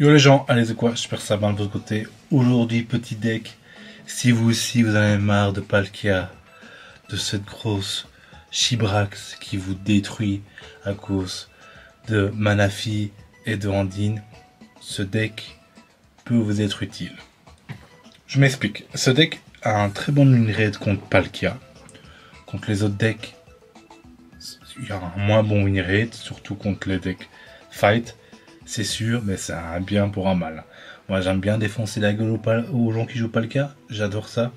Yo les gens, allez c'est quoi, j'espère que ça va de votre côté. Aujourd'hui petit deck, si vous aussi vous en avez marre de Palkia, de cette grosse Chibrax qui vous détruit à cause de Manaphy et de Andine, ce deck peut vous être utile. Je m'explique, ce deck a un très bon win rate contre Palkia. Contre les autres decks, il y a un moins bon win rate, surtout contre les decks fight. C'est sûr, mais c'est un bien pour un mal. Moi j'aime bien défoncer la gueule aux gens qui jouent Palkia, j'adore ça.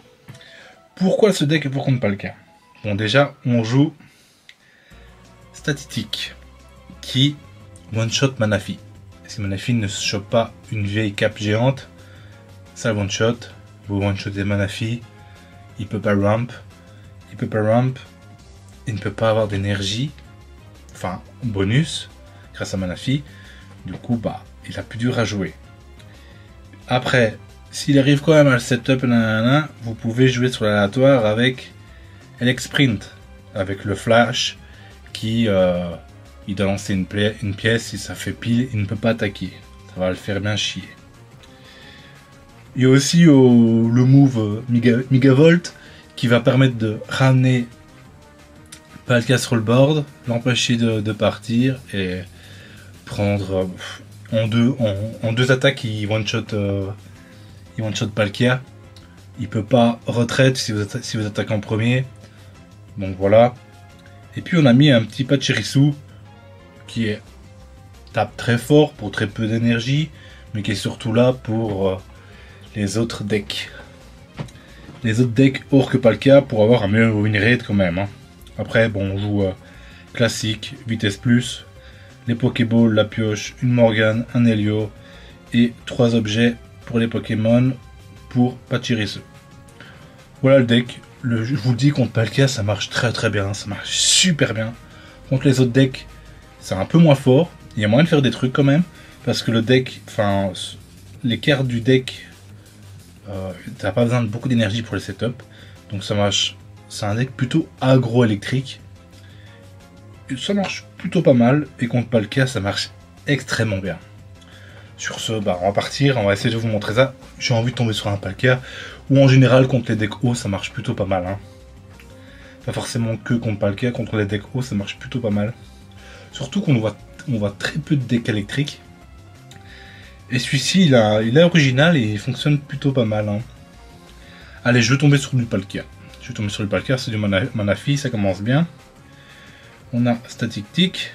Pourquoi ce deck est pour contre Palkia? Bon déjà, on joue Statistique, qui one-shot Manaphy. Si Manaphy ne chope pas une vieille cape géante, ça one-shot, vous one-shotez Manaphy, il peut pas ramp, il ne peut pas avoir d'énergie, enfin bonus, grâce à Manaphy. Du coup, bah, il a plus dur à jouer. Après, s'il arrive quand même à le setup, vous pouvez jouer sur l'aléatoire avec Elec Sprint, avec le flash qui il doit lancer une pièce. Si ça fait pile, il ne peut pas attaquer. Ça va le faire bien chier. Il y a aussi le move Megavolt qui va permettre de ramener Palkia sur le board, l'empêcher de partir et prendre en deux attaques. Il one shot Palkia. Il peut pas retraite si vous attaquez en premier. Donc voilà. Et puis on a mis un petit Pachirisu qui tape très fort pour très peu d'énergie, mais qui est surtout là pour les autres decks. Les autres decks hors que Palkia pour avoir un meilleur win rate quand même. Hein. Après bon, on joue classique, vitesse plus, les Pokéballs, la pioche, une Morgane, un Helio et 3 objets pour les Pokémon pour Pachirisu. Voilà le deck. Je vous le dis, contre Palkia ça marche très bien, ça marche super bien. Contre les autres decks c'est un peu moins fort, il y a moyen de faire des trucs quand même, parce que le deck, enfin les cartes du deck, t'as pas besoin de beaucoup d'énergie pour les setup, donc ça marche. C'est un deck plutôt agro-électrique. Ça marche plutôt pas mal, et contre Palkia ça marche extrêmement bien. Sur ce, bah, on va partir, on va essayer de vous montrer ça. J'ai envie de tomber sur un Palkia, ou en général contre les decks hauts ça marche plutôt pas mal. Hein. Pas forcément que contre Palkia, contre les decks hauts ça marche plutôt pas mal. Surtout qu'on voit très peu de decks électriques. Et celui-ci il est original et il fonctionne plutôt pas mal. Hein. Allez, je vais tomber sur du Palkia. Je vais tomber sur du Palkia, c'est du Manaphy, ça commence bien. On a Statistique.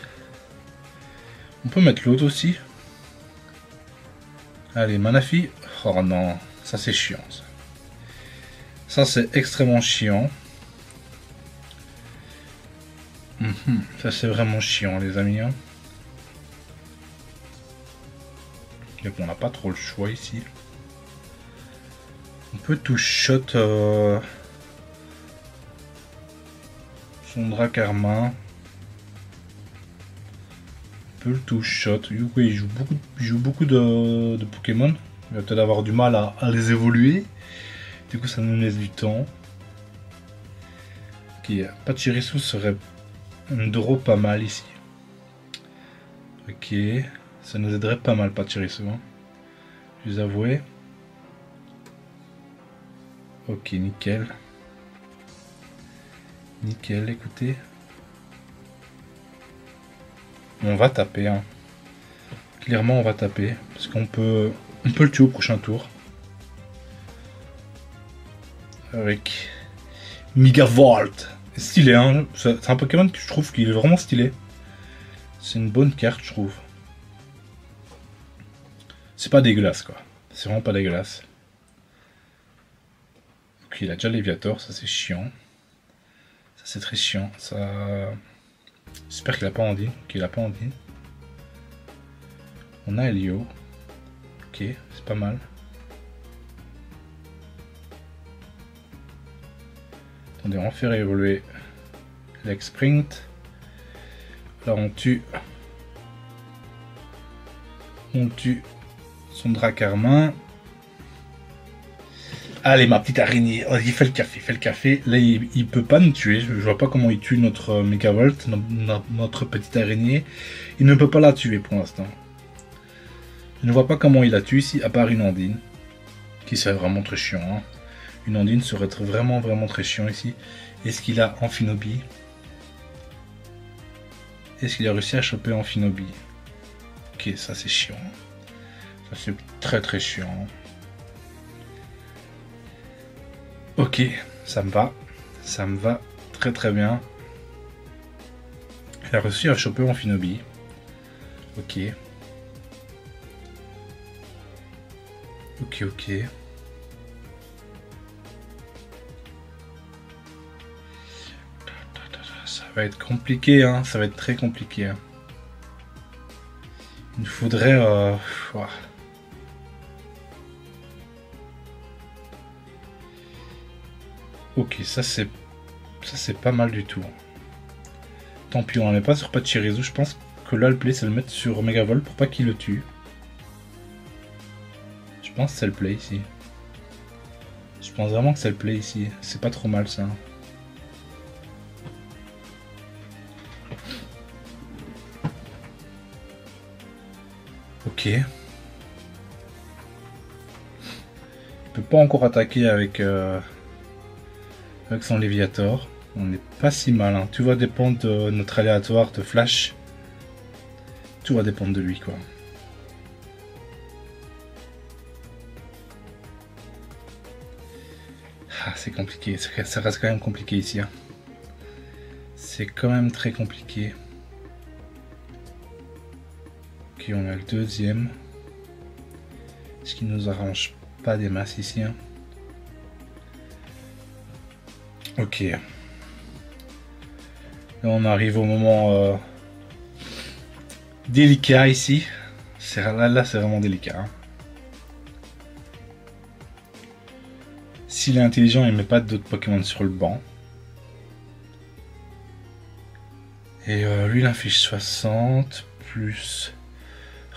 On peut mettre l'autre aussi. Allez, Manaphy. Oh non, ça c'est chiant. Ça c'est extrêmement chiant. Ça c'est vraiment chiant les amis. Hein. Donc on n'a pas trop le choix ici. On peut tout shot son Dracarmin. On peut le tout shot. Il joue beaucoup de Pokémon. Il va peut-être avoir du mal à les évoluer. Du coup ça nous laisse du temps. Ok, Pachirisu serait un draw pas mal ici. Ok, ça nous aiderait pas mal Pachirisu. Hein. Je vous avouer. Ok, nickel. Nickel, écoutez. On va taper. Hein. Clairement, on va taper. Parce qu'on peut le tuer au prochain tour. Avec Megavolt. Stylé, hein. C'est un Pokémon que je trouve qu'il est vraiment stylé. C'est une bonne carte, je trouve. C'est pas dégueulasse, quoi. C'est vraiment pas dégueulasse. Ok, il a déjà Léviator, ça c'est chiant. Ça c'est très chiant. Ça. J'espère qu'il a pas Andine. Qu'il a pas Andine. On a Helio. Ok, c'est pas mal. Attendez, on va faire évoluer Elec Sprint. Là on tue son Dracarmin. Allez ma petite araignée, oh, il fait le café, Là il peut pas nous tuer, je vois pas comment il tue notre Megavolt, notre petite araignée. Il ne peut pas la tuer pour l'instant. Je ne vois pas comment il a tué ici, à part une Ondine. Qui serait vraiment très chiant. Hein. Une Ondine serait vraiment très chiant ici. Est-ce qu'il a Amphinobie? Est-ce qu'il a réussi à choper Amphinobie? Ok, ça c'est chiant. Ça c'est très chiant. Ok, ça me va. Ça me va très bien. Il a réussi à choper Amphinobie. Ok. Ok. Ça va être compliqué, hein. Ça va être très compliqué. Hein. Il faudrait... Ok, ça c'est pas mal du tout. Tant pis, on n'en met pas sur Pachirisu. Je pense que là le play c'est le mettre sur Megavol pour pas qu'il le tue. Je pense que c'est le play ici. Je pense vraiment que c'est le play ici. C'est pas trop mal ça. Ok. Il peut pas encore attaquer avec son Léviator. On n'est pas si mal. Hein. Tout va dépendre de notre aléatoire de flash. Tout va dépendre de lui quoi. Ah, c'est compliqué. Ça reste quand même compliqué ici. Hein. C'est quand même très compliqué. Ok, on a le deuxième. Ce qui nous arrange pas des masses ici. Hein. Ok. Là, on arrive au moment délicat ici. Là c'est vraiment délicat. Hein. S'il est intelligent, il met pas d'autres Pokémon sur le banc. Et lui, il affiche 60 plus.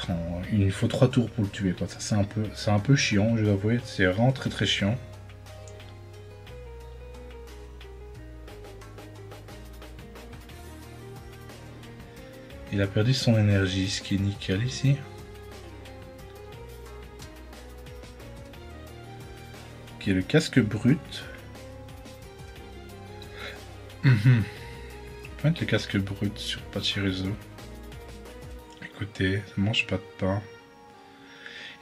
Oh, il faut 3 tours pour le tuer. Quoi. Ça, c'est un peu chiant, je dois avouer. C'est vraiment très chiant. Il a perdu son énergie, ce qui est nickel ici. Ok, le casque brut. On peut mettre le casque brut sur Pachirisu. Écoutez, ça mange pas de pain.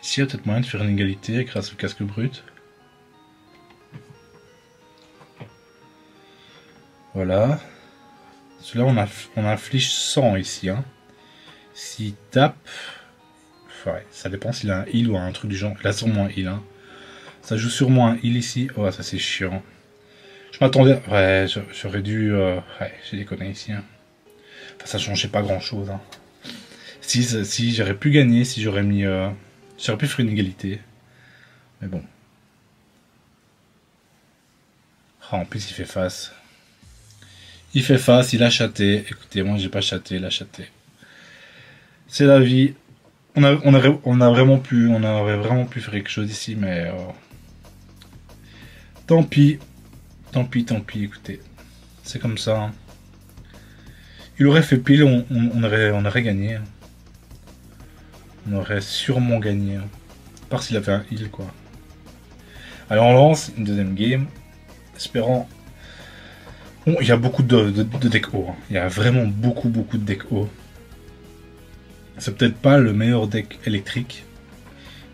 Ici, il y a peut-être moyen de faire une égalité grâce au casque brut. Voilà. Celui-là, on inflige 100 ici. Hein. S'il tape... Ouais, ça dépend s'il a un heal ou un truc du genre. Il a sûrement un heal. Hein. Ça joue sûrement un heal ici. Oh, ça c'est chiant. Je m'attendais... Ouais, j'aurais dû... Ouais, j'ai déconné ici. Hein. Enfin, ça changeait pas grand-chose. Hein. Si j'aurais pu gagner, si j'aurais mis... J'aurais pu faire une égalité. Mais bon. Oh, en plus, il fait face. Il fait face, il a chaté. Écoutez, moi, j'ai pas chaté, il a chaté. C'est la vie. On aurait vraiment pu faire quelque chose ici, mais... Tant pis. Tant pis, écoutez. C'est comme ça. Hein. Il aurait fait pile, on aurait gagné. Hein. On aurait sûrement gagné. Hein. À part s'il a fait un heal, quoi. Alors on lance une deuxième game. Espérant... Bon, il y a beaucoup de decks hauts. Hein. Il y a vraiment beaucoup de decks hauts. C'est peut-être pas le meilleur deck électrique.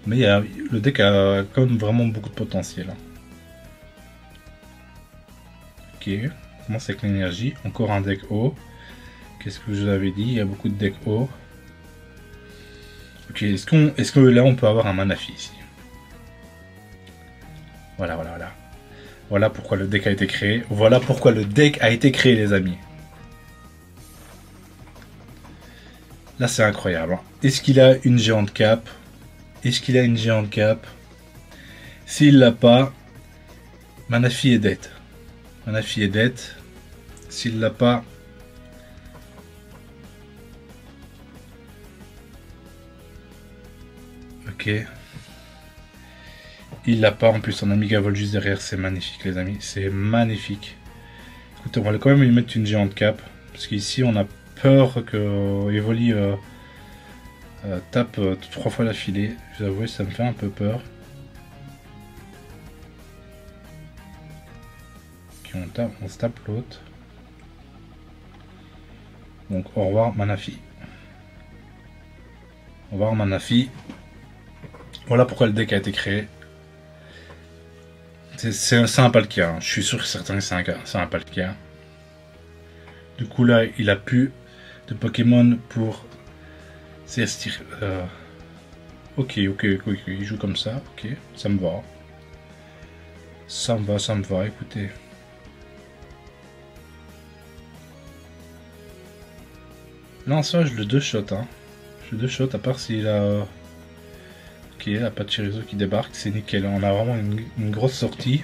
Mais le deck a quand même vraiment beaucoup de potentiel. Hein. Ok, on commence avec l'énergie. Encore un deck haut. Qu'est-ce que je vous avais dit? Il y a beaucoup de decks hauts. Ok, est-ce que là on peut avoir un Manafi ici? Voilà. Voilà pourquoi le deck a été créé. Voilà pourquoi le deck a été créé, les amis. Là, c'est incroyable. Est-ce qu'il a une géante cape? Est-ce qu'il a une géante cape? S'il l'a pas, Manafi est dead. Manafi est dead. S'il l'a pas... Ok. Il l'a pas, en plus son Amiga vole juste derrière, c'est magnifique les amis, c'est magnifique. Écoutez, on va quand même lui mettre une géante cape, parce qu'ici on a peur que Evoli tape 3 fois l'affilée. Je vous avoue, ça me fait un peu peur. Ok, on se tape l'autre. Donc au revoir Manafi. Au revoir Manafi. Voilà pourquoi le deck a été créé. C'est un Palkia. Hein. Je suis sûr que certain que c'est un Palkia. Du coup là, il a plus de Pokémon pour s'estir. Ok, il joue comme ça. Ok, ça me va. Ça me va, écoutez. Non, ça, je le deux shot. Hein. Je le deux shot, à part s'il a. Ok, la Pachirisu qui débarque, c'est nickel. On a vraiment une grosse sortie.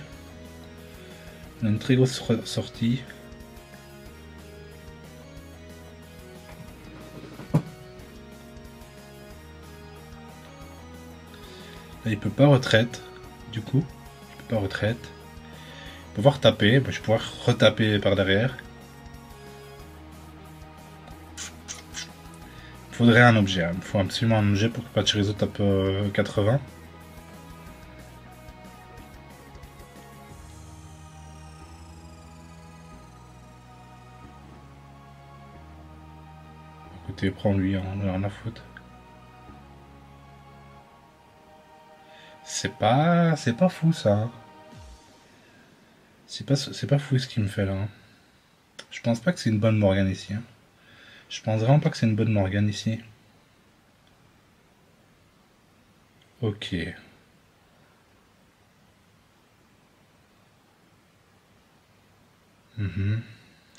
On a une très grosse sortie. Là, il peut pas retraite. Du coup, il peut pas retraite. Il peut pouvoir taper. Bah, je vais pouvoir retaper par derrière. Il faudrait un objet. Hein. Il faut absolument un objet pour que Pachirisu tape 80. Écoutez, prends-lui, hein, on a rien à foutre. C'est pas fou ça. Hein. C'est pas fou ce qu'il me fait là. Hein. Je pense pas que c'est une bonne Morgane ici. Hein. Je pense vraiment pas que c'est une bonne Morgane ici. Ok.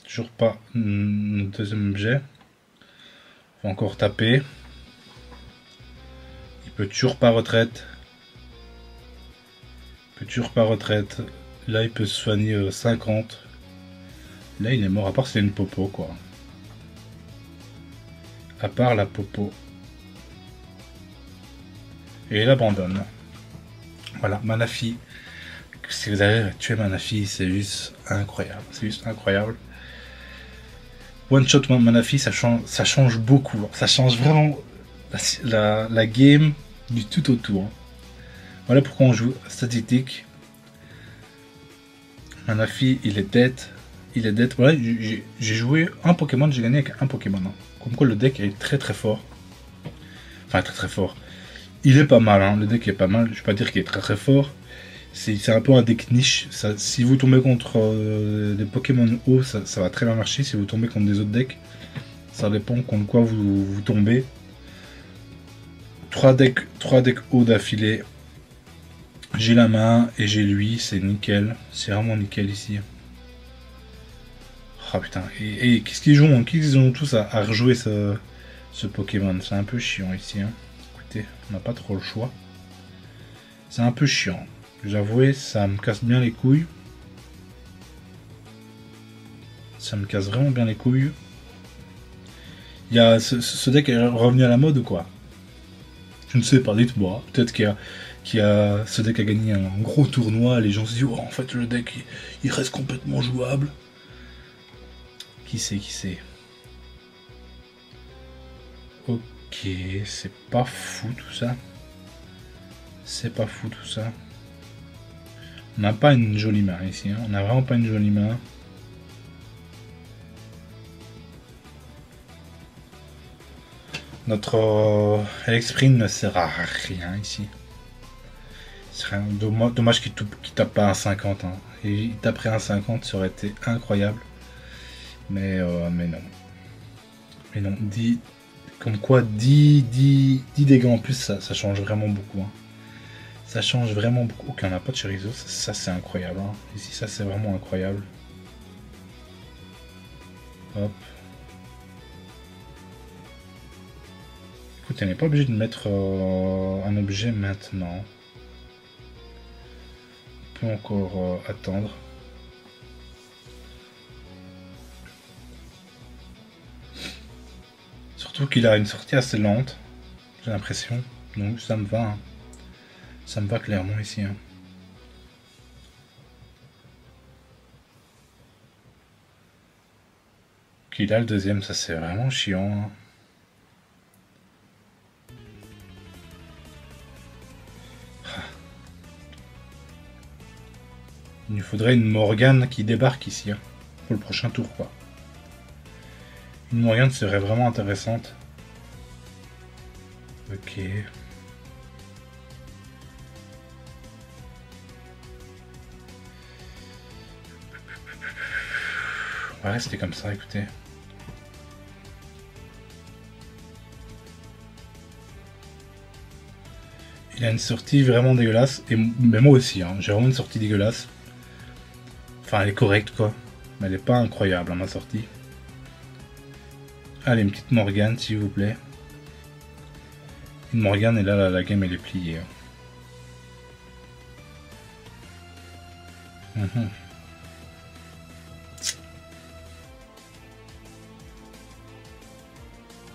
Toujours pas notre deuxième objet. On va encore taper. Il peut toujours pas retraite. Il peut toujours pas retraite. Là, il peut se soigner 50. Là, il est mort. À part c'est une popo, quoi. À part la popo. Et il abandonne. Voilà, Manafi. Si vous avez tué Manafi, c'est juste incroyable. C'est juste incroyable. One shot Manafi, ça change beaucoup. Ça change vraiment la game du tout au tout. Hein. Voilà pourquoi on joue statistique. Manafi, il est dead. Il est dead. Voilà, j'ai joué un Pokémon, j'ai gagné avec un Pokémon. Hein. Comme quoi le deck est très très fort. Enfin, très très fort. Il est pas mal, hein. Le deck est pas mal. Je vais pas dire qu'il est très très fort. C'est un peu un deck niche. Ça, si vous tombez contre des Pokémon hauts, ça va très bien marcher. Si vous tombez contre des autres decks, ça dépend contre quoi vous tombez. 3 decks hauts d'affilée. J'ai la main et j'ai lui, c'est nickel. C'est vraiment nickel ici. Ah putain, et qu'est-ce qu'ils jouent? Qu'est-ce qu'ils ont tous à rejouer ce Pokémon? C'est un peu chiant ici. Hein. Écoutez, on n'a pas trop le choix. C'est un peu chiant. J'avoue, ça me casse bien les couilles. Ça me casse vraiment bien les couilles. Il y a ce deck est revenu à la mode ou quoi? Je ne sais pas, dites-moi. Peut-être ce deck a gagné un gros tournoi, les gens se disent oh, en fait le deck il reste complètement jouable. Qui sait. Ok, c'est pas fou tout ça. C'est pas fou tout ça. On n'a pas une jolie main ici, hein. On n'a vraiment pas une jolie main. Notre Elexprime ne sert à rien ici. Ce serait dommage qu'il tape pas un 50. Hein. Et il taperait un 50, ça aurait été incroyable. Mais non. Mais non, comme quoi 10 dégâts en plus, ça change vraiment beaucoup. Hein. Ça change vraiment beaucoup. Ok, on n'a pas de chorizo, ça c'est incroyable. Hein. Ici, ça c'est vraiment incroyable. Hop. Écoute, elle n'est pas obligée de mettre un objet maintenant. On peut encore attendre. Surtout qu'il a une sortie assez lente, j'ai l'impression. Donc ça me va. Hein. Ça me va clairement ici. Hein. Ok, là le deuxième, ça c'est vraiment chiant. Hein. Il nous faudrait une Morgane qui débarque ici, hein, pour le prochain tour, quoi. Une Morgane serait vraiment intéressante. Ok. On va rester comme ça, écoutez. Il a une sortie vraiment dégueulasse. Mais moi aussi, hein, j'ai vraiment une sortie dégueulasse. Enfin, elle est correcte, quoi. Mais elle est pas incroyable, hein, ma sortie. Allez, une petite Morgane, s'il vous plaît. Une Morgane, et là, la game, elle est pliée. Hein.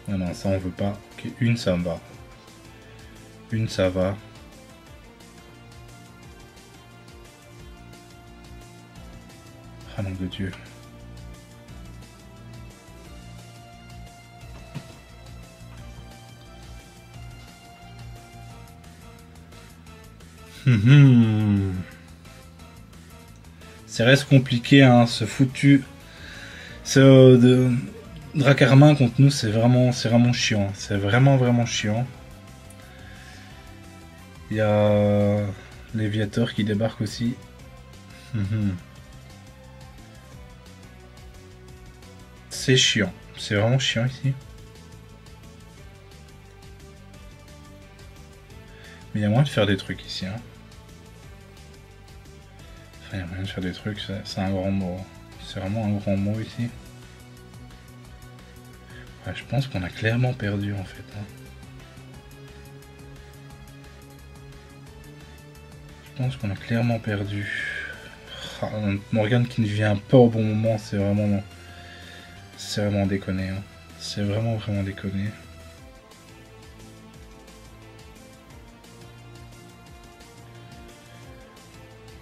Non, non, ça, on veut pas. Ok, une, ça va. Une, ça va. Ah, nom de Dieu. Ça reste compliqué, hein, ce foutu. Ce de Dracarmin contre nous, c'est vraiment chiant. C'est vraiment chiant. Il y a Léviator qui débarque aussi. C'est chiant. C'est vraiment chiant ici. Mais il y a moyen de faire des trucs ici. Hein. Enfin, il y a moyen de faire des trucs, c'est un grand mot. C'est vraiment un grand mot ici. Ouais, je pense qu'on a clairement perdu en fait. Hein. Je pense qu'on a clairement perdu. Ah, Morgane qui ne vient pas au bon moment, c'est vraiment déconné. Hein. C'est vraiment déconné.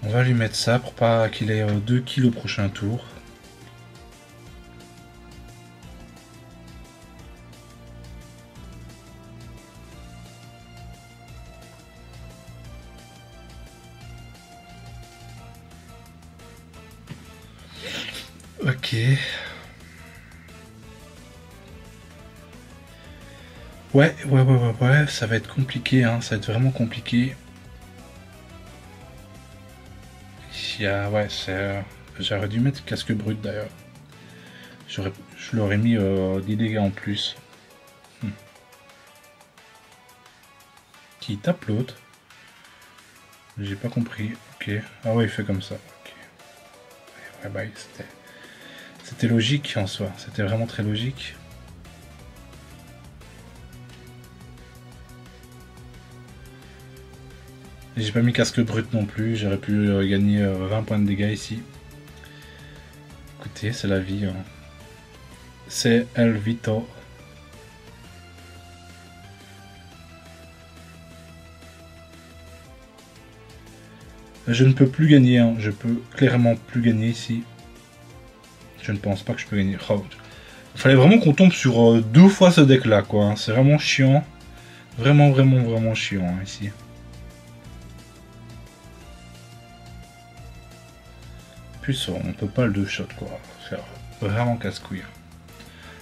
On va lui mettre ça pour pas qu'il ait 2 kills au prochain tour. Ok. Ouais, ça va être compliqué, hein, ça va être vraiment compliqué. Ouais, j'aurais dû mettre casque brut d'ailleurs. Je l'aurais mis 10 dégâts en plus. Qui tape l'autre? J'ai pas compris. Ok. Ah ouais, il fait comme ça. Ok. Ouais, bah, c'était logique en soi. C'était vraiment très logique. J'ai pas mis casque brut non plus. J'aurais pu gagner 20 points de dégâts ici. Écoutez, c'est la vie. Hein. C'est El Vito. Je ne peux plus gagner, hein. Je peux clairement plus gagner ici. Je ne pense pas que je peux gagner. Oh. Il fallait vraiment qu'on tombe sur 2 fois ce deck là, quoi. C'est vraiment chiant. Vraiment chiant hein, ici. En plus, on peut pas le 2-shot, quoi. C'est vraiment casse-couille.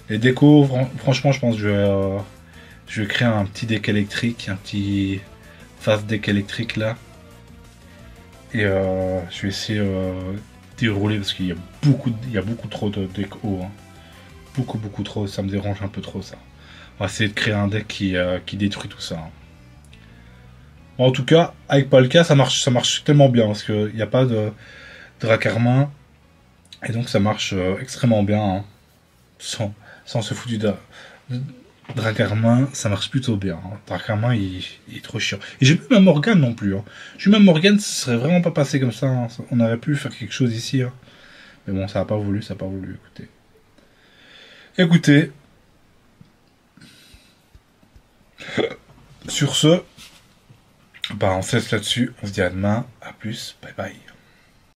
Les décos, franchement, je pense que je vais créer un petit deck électrique, un petit fast deck électrique là. Et je vais essayer d'y rouler parce qu'il y a beaucoup trop de decks hauts. Hein. Beaucoup trop, ça me dérange un peu trop ça. On va essayer de créer un deck qui détruit tout ça. Hein. Bon, en tout cas, avec Palka, ça marche tellement bien parce qu'il n'y a pas de Dracarmin. Et donc ça marche extrêmement bien. Hein. Sans se foutre du Dracarmin, ça marche plutôt bien. Hein. Dracarmin, il est trop chiant. Et j'ai plus même Morgane non plus. Hein. J'ai même Morgane, ça serait vraiment pas passé comme ça. Hein. On aurait pu faire quelque chose ici. Hein. Mais bon, ça n'a pas voulu, écoutez. Écoutez. Sur ce, bah on se laisse là-dessus. On se dit à demain. À plus. Bye bye.